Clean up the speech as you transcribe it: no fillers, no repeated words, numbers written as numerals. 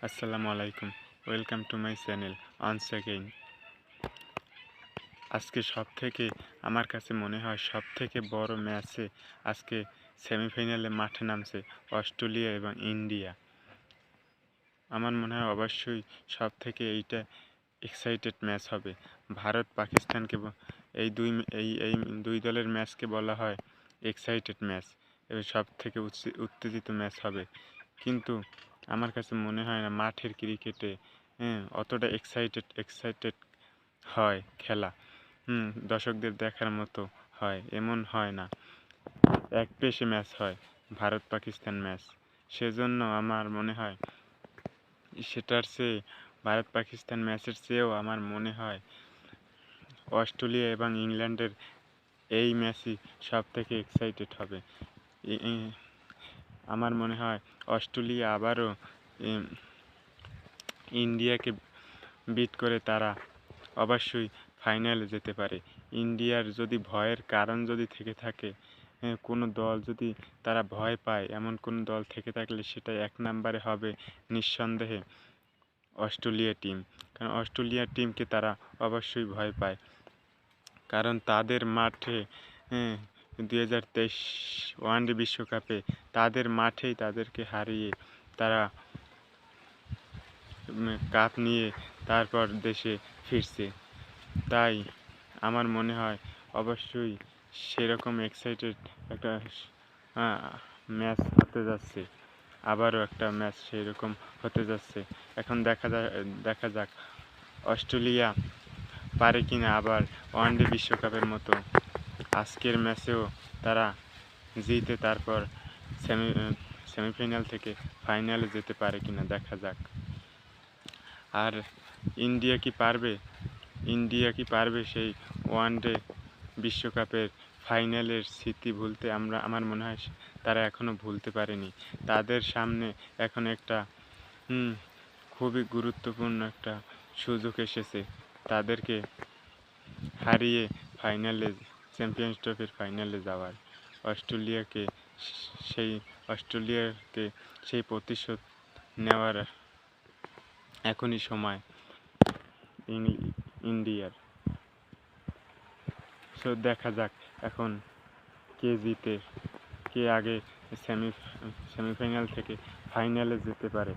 আসসালামু আলাইকুম। Welcome to my channel once again. আজকে সবথেকে আমার কাছে মনে হয় সবথেকে বড় ম্যাচে আজকে সেমিফাইনালে মাঠে নামছে অস্ট্রেলিয়া এবং ইন্ডিয়া। আমার মনে হয় অবশ্যই সবথেকে এইটা এক্সাইটেড ম্যাচ হবে। ভারত পাকিস্তানকে এই দুই দলের ম্যাচকে বলা হয় এক্সাইটেড ম্যাচ এবং সবথেকে উত্তেজিত ম্যাচ হবে। কিন্তু আমার কাছে মনে হয় না মাঠের ক্রিকেটে অতটা এক্সাইটেড হয় খেলা। দর্শকদের দেখার মতো হয় এমন হয় না, একপেশে ম্যাচ হয় ভারত পাকিস্তান ম্যাচ। সেজন্য আমার মনে হয় সেটার চেয়ে ভারত পাকিস্তান ম্যাচের চেয়েও আমার মনে হয় অস্ট্রেলিয়া এবং ইংল্যান্ডের এই ম্যাচই সবথেকে এক্সাইটেড হবে। আমার মনে হয় অস্ট্রেলিয়া আবারও ইন্ডিয়াকে বিট করে তারা অবশ্যই ফাইনালে যেতে পারে। ইন্ডিয়ার যদি ভয়ের কারণ যদি থেকে থাকে, কোনো দল যদি তারা ভয় পায়, এমন কোনো দল থেকে থাকলে সেটা এক নম্বরে হবে নিঃসন্দেহে অস্ট্রেলিয়া টিম। কারণ অস্ট্রেলিয়া টিমকে তারা অবশ্যই ভয় পায়, কারণ তাদের মাঠে 2023 ওয়ানডে বিশ্বকাপে তাদের মাঠেই তাদেরকে হারিয়ে তারা কাপ নিয়ে তারপর দেশে ফিরছে। তাই আমার মনে হয় অবশ্যই সেরকম এক্সাইটেড একটা ম্যাচ হতে যাচ্ছে। আবারও একটা ম্যাচ সেরকম হতে যাচ্ছে। এখন দেখা যাক অস্ট্রেলিয়া পারে কিনা আবার ওয়ানডে বিশ্বকাপের মতো আজকের ম্যাচেও তারা জিতে তারপর সেমিফাইনাল থেকে ফাইনালে যেতে পারে কিনা দেখা যাক। আর ইন্ডিয়া কি পারবে সেই ওয়ানডে বিশ্বকাপের ফাইনালের স্মৃতি ভুলতে? আমার মনে হয় তারা এখনও ভুলতে পারেনি। তাদের সামনে এখন একটা খুবই গুরুত্বপূর্ণ একটা সুযোগ এসেছে তাদেরকে হারিয়ে ফাইনালে, চ্যাম্পিয়ন্স ট্রফির ফাইনালে যাওয়ার। অস্ট্রেলিয়াকে সেই প্রতিশোধ নেওয়ার এখনই সময় ইন্ডিয়ার। সো দেখা যাক এখন কে জিতে, কে আগে সেমিফাইনাল থেকে ফাইনালে যেতে পারে।